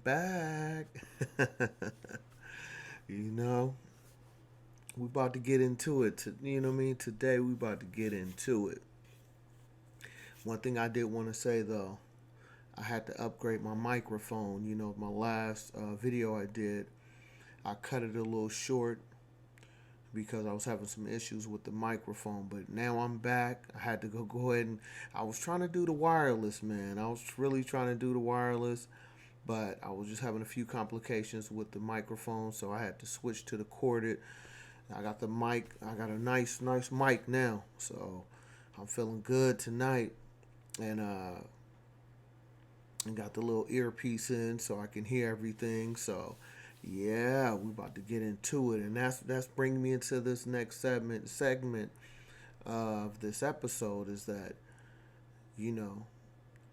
back. you know, we about to get into it. You know what I mean? Today we about to get into it. One thing I did want to say though, I had to upgrade my microphone. My last video I did, I cut it a little short because I was having some issues with the microphone. But now I'm back. I had to go ahead and I was trying to do the wireless, man. I was really trying to do the wireless, but I was just having a few complications with the microphone, so I had to switch to the corded. I got the mic. I got a nice mic now, so I'm feeling good tonight, and got the little earpiece in so I can hear everything. So yeah, we about to get into it, and that's bringing me into this next segment of this episode is that you know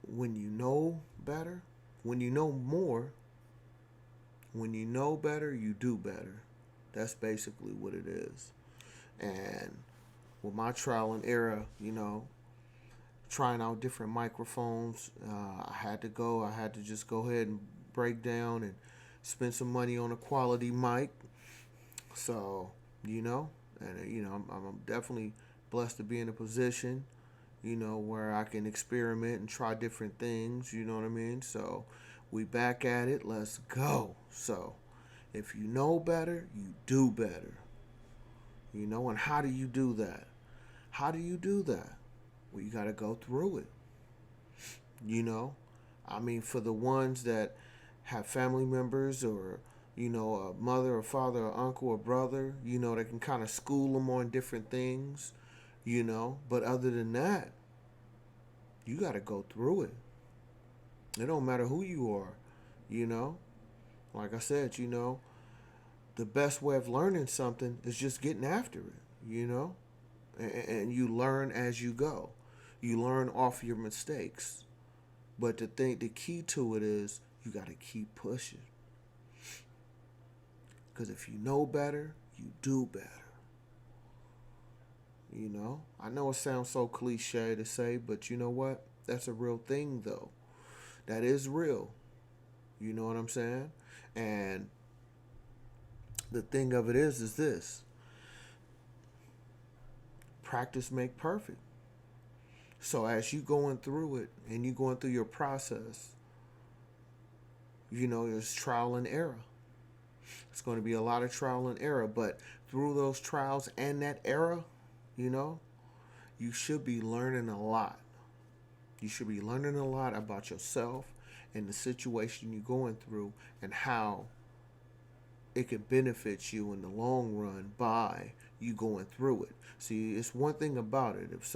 when you know better, when you know more, when you know better, you do better. That's basically what it is. And with my trial and error, trying out different microphones, I had to just go ahead and break down and spend some money on a quality mic. So, you know, I'm definitely blessed to be in a position, where I can experiment and try different things, you know what I mean? So, we back at it. Let's go. So, if you know better, you do better. And how do you do that? How do you do that? Well, you got to go through it. You know, I mean, for the ones that have family members or, a mother or father or uncle or brother, they can kind of school them on different things, But other than that, you got to go through it. It don't matter who you are, you know. Like I said, the best way of learning something is just getting after it, and you learn as you go. You learn off your mistakes. But the key to it is you got to keep pushing. Because if you know better, you do better. I know it sounds so cliche to say, but you know what? That's a real thing, though. That is real. You know what I'm saying? And the thing of it is this: practice make perfect. So as you going through it and you going through your process, there's trial and error. It's going to be a lot of trial and error, but through those trials and that error, you know, you should be learning a lot. You should be learning a lot about yourself and the situation you're going through and how it could benefit you in the long run by you going through it. See, it's one thing about it. If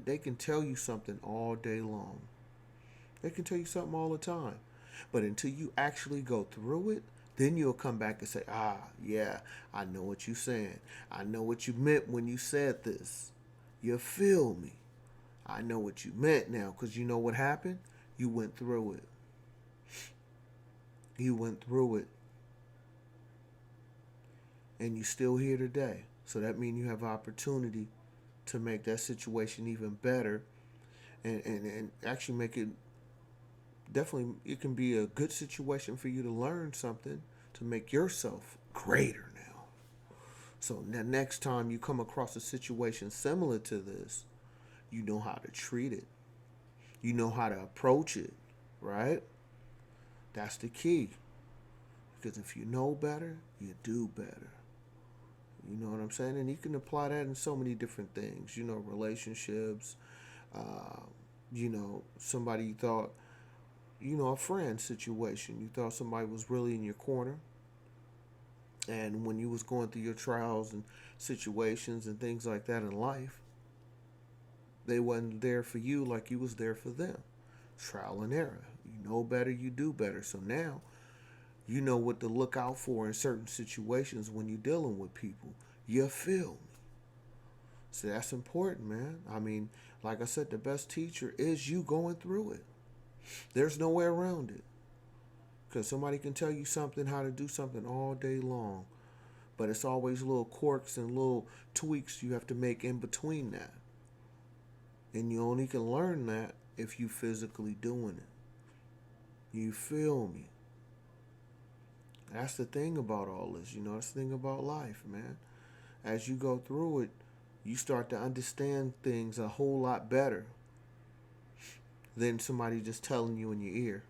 they can tell you something all day long. They can tell you something all the time. But until you actually go through it, then you'll come back and say, yeah, I know what you're saying. I know what you meant when you said this. You feel me? I know what you meant now because you know what happened? You went through it. You went through it. And you still here today. So that means you have opportunity to make that situation even better and actually make it definitely it can be a good situation for you to learn something to make yourself greater now. So the next time you come across a situation similar to this, you know how to treat it. You know how to approach it, right? That's the key. Because if you know better, you do better. You know what I'm saying? And you can apply that in so many different things. Relationships. Uh, somebody you thought, a friend situation. You thought somebody was really in your corner. And when you was going through your trials and situations and things like that in life, they wasn't there for you like you was there for them. Trial and error. You know better, you do better. So now you know what to look out for in certain situations when you're dealing with people. You feel me? So that's important, man. I mean, like I said, the best teacher is you going through it. There's no way around it. Because somebody can tell you something, how to do something all day long. But it's always little quirks and little tweaks you have to make in between that. And you only can learn that if you physically doing it. You feel me? That's the thing about all this, that's the thing about life, man. As you go through it, you start to understand things a whole lot better than somebody just telling you in your ear,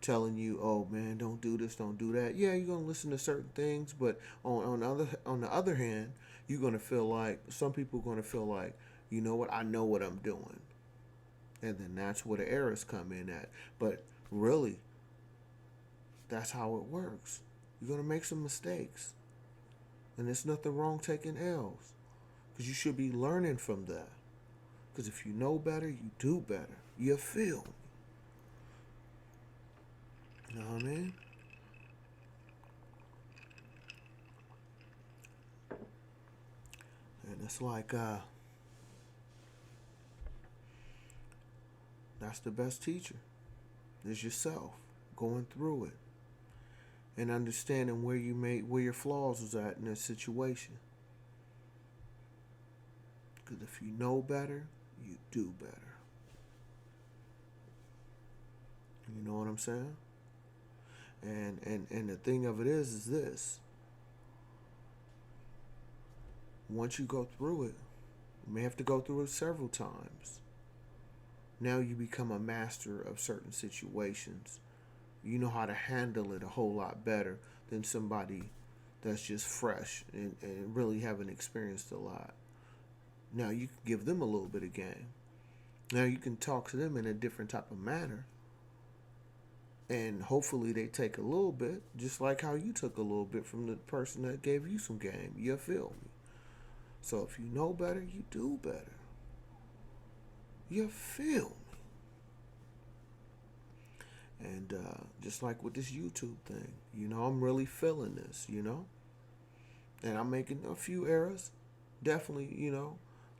telling you, "Oh man, don't do this, don't do that." Yeah, you're gonna listen to certain things, but on the other hand, you're gonna feel like some people are gonna feel like, you know what, I know what I'm doing, and then that's where the errors come in at. But really, that's how it works. You're gonna make some mistakes, and there's nothing wrong taking L's, because you should be learning from that. Because if you know better, you do better. You feel me? You know what I mean? And it's like that's the best teacher is yourself going through it and understanding where your flaws was at in a situation. Because if you know better, you do better. You know what I'm saying? And the thing of it is this: once you go through it, you may have to go through it several times. Now you become a master of certain situations. You know how to handle it a whole lot better than somebody that's just fresh and really haven't experienced a lot. Now you can give them a little bit of game. Now you can talk to them in a different type of manner. And hopefully they take a little bit, just like how you took a little bit from the person that gave you some game. You feel me? So if you know better, you do better. You feel me? And just like with this YouTube thing, I'm really feeling this, and I'm making a few errors. Definitely,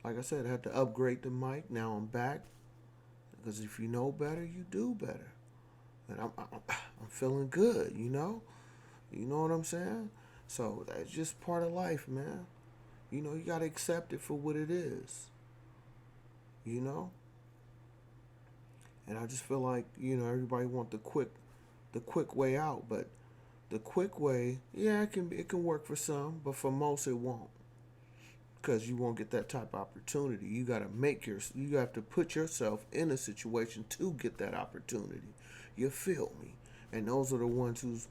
like I said, I had to upgrade the mic. Now I'm back because if you know better, you do better, and I'm feeling good. You know what I'm saying? So that's just part of life, man. You gotta accept it for what it is. You know, and I just feel like everybody want the quick way out, but the quick way, yeah, it can work for some, but for most it won't, because you won't get that type of opportunity. You have to put yourself in a situation to get that opportunity. You feel me? And those are the ones who's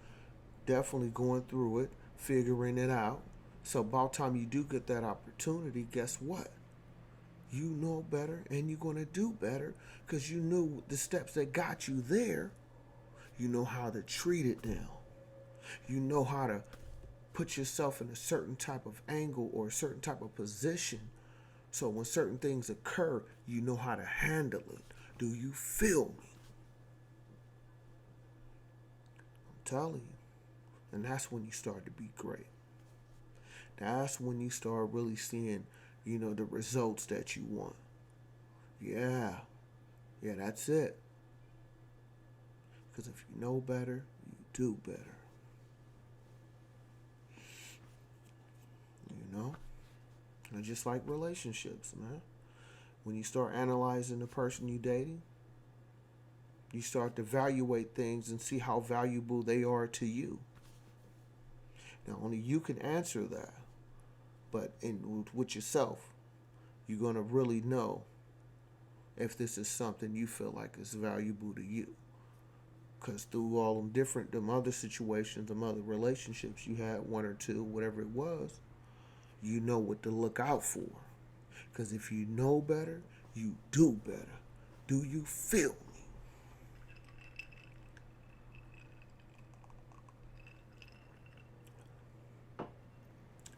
definitely going through it, figuring it out. So about time you do get that opportunity, guess what? You know better and you're going to do better because you knew the steps that got you there. You know how to treat it now. You know how to put yourself in a certain type of angle or a certain type of position. So when certain things occur, you know how to handle it. Do you feel me? I'm telling you. And that's when you start to be great. That's when you start really seeing, the results that you want. Yeah. Yeah, that's it. Because if you know better, you do better. You know? And just like relationships, man. When you start analyzing the person you're dating, you start to evaluate things and see how valuable they are to you. Now, only you can answer that. But with yourself, you're going to really know if this is something you feel like is valuable to you. Because through all them other situations, them other relationships you had, one or two, whatever it was, you know what to look out for. Because if you know better, you do better. Do you feel me?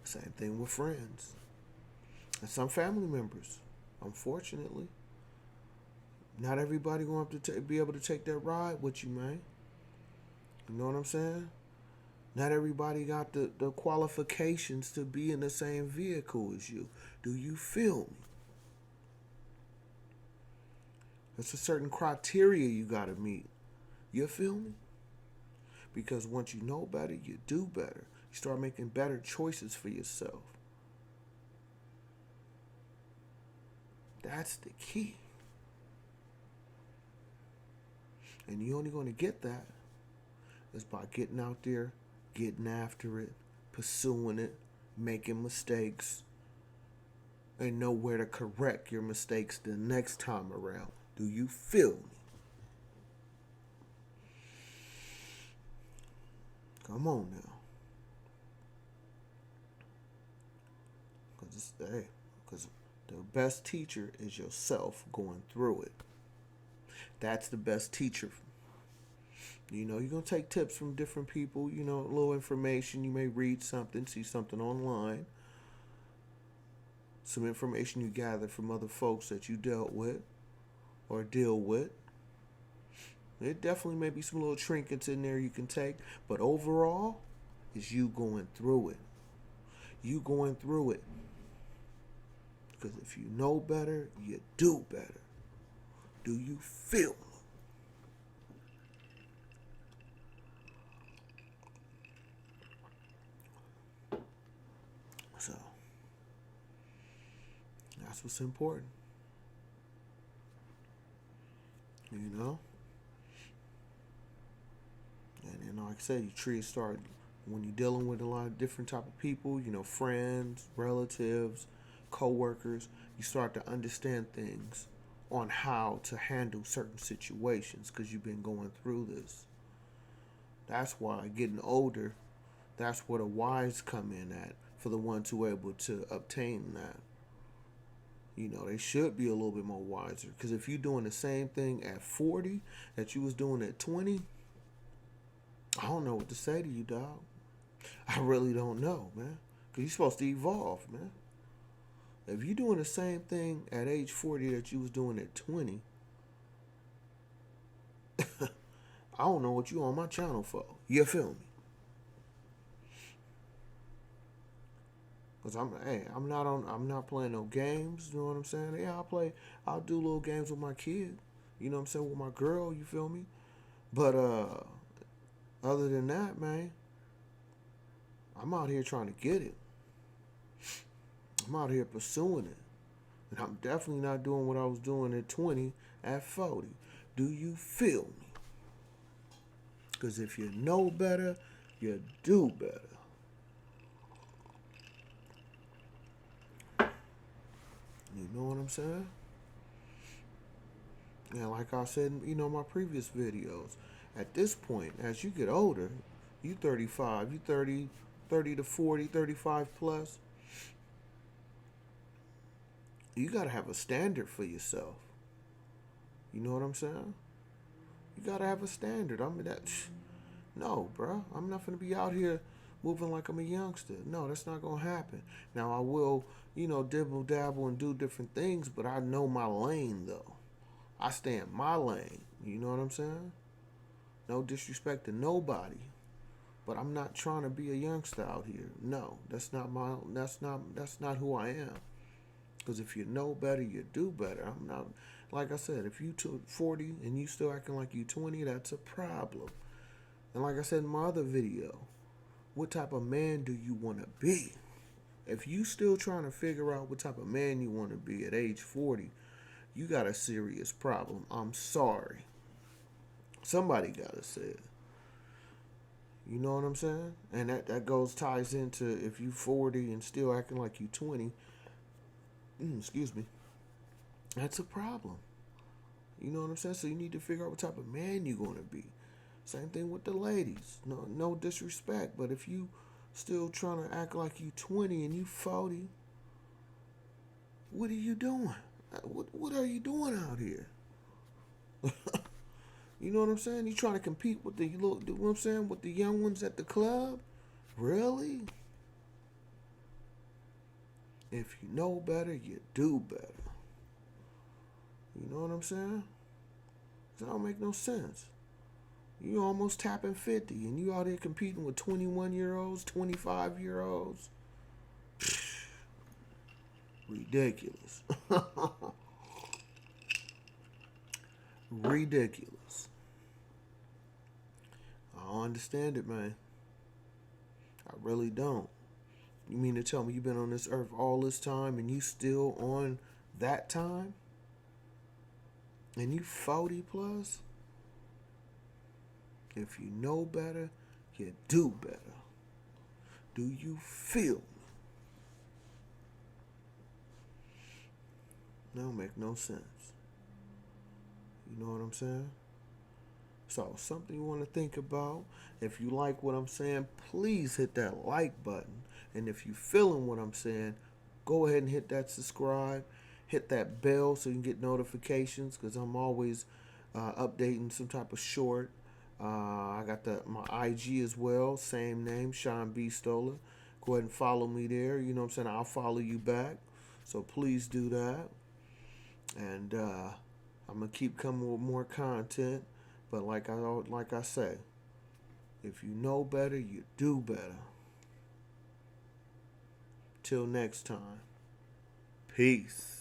Same thing with friends and some family members. Unfortunately, not everybody going to be able to take that ride with you, man. You know what I'm saying? Not everybody got the qualifications to be in the same vehicle as you. Do you feel me? There's a certain criteria you got to meet. You feel me? Because once you know better, you do better. You start making better choices for yourself. That's the key. And you're only going to get that is by getting out there getting after it, pursuing it, making mistakes, and know where to correct your mistakes the next time around. Do you feel me? Come on now. Because the best teacher is yourself going through it. That's the best teacher. You know, you're going to take tips from different people, you know, a little information. You may read something, see something online, some information you gather from other folks that you dealt with or deal with. There definitely may be some little trinkets in there you can take, but overall, it's you going through it. You going through it. Because if you know better, you do better. Do you feel me? So, that's what's important. You know? And then, like I said, you treat start when you're dealing with a lot of different type of people, you know, friends, relatives, co-workers, you start to understand things on how to handle certain situations because you've been going through this. That's why getting older, that's where the wise come in at for the ones who are able to obtain that. You know, they should be a little bit more wiser because if you're doing the same thing at 40 that you was doing at 20, I don't know what to say to you, dog. I really don't know, man. Because you're supposed to evolve, man. If you're doing the same thing at age 40 that you was doing at 20, I don't know what you on my channel for. You feel me? Cause I'm not playing no games. You know what I'm saying? Yeah, I'll do little games with my kid. You know what I'm saying? With my girl, you feel me? But other than that, man, I'm out here trying to get it. I'm out here pursuing it. And I'm definitely not doing what I was doing at 20 at 40. Do you feel me? Because if you know better, you do better. You know what I'm saying? And like I said, you know, my previous videos, at this point, as you get older, you 35, you 30 to 40, 35 plus, you got to have a standard for yourself. You know what I'm saying? You got to have a standard. I mean, no, bro. I'm not going to be out here moving like I'm a youngster. No, that's not going to happen. Now, I will, you know, dibble dabble and do different things, but I know my lane, though. I stay in my lane. You know what I'm saying? No disrespect to nobody, but I'm not trying to be a youngster out here. No, that's not who I am. Because if you know better, you do better. I'm not, like I said, if you 40 and you still acting like you 20, that's a problem. And like I said in my other video, what type of man do you want to be? If you still trying to figure out what type of man you want to be at age 40, you got a serious problem. I'm sorry. Somebody got to say it. You know what I'm saying? And that ties into if you 40 and still acting like you 20, excuse me, that's a problem. You know what I'm saying? So you need to figure out what type of man you're going to be. Same thing with the ladies. No disrespect, but if you still trying to act like you 20 and you 40, what are you doing? What are you doing out here? You know what I'm saying? You trying to compete with you know what I'm saying, with the young ones at the club? Really? If you know better, you do better. You know what I'm saying? That don't make no sense. You almost tapping 50 and you out here competing with 21-year-olds, 25-year-olds. Ridiculous. Ridiculous. I don't understand it, man. I really don't. You mean to tell me you've been on this earth all this time and you still on that time? And you 40 plus? If you know better, you do better. Do you feel me? That don't make no sense. You know what I'm saying? So, something you want to think about. If you like what I'm saying, please hit that like button. And if you feeling what I'm saying, go ahead and hit that subscribe. Hit that bell so you can get notifications because I'm always updating some type of short. I got my IG as well, same name, Sean B. Stoller. Go ahead and follow me there. You know what I'm saying? I'll follow you back. So please do that. And I'm gonna keep coming with more content. But like I say, if you know better, you do better. Till next time, peace.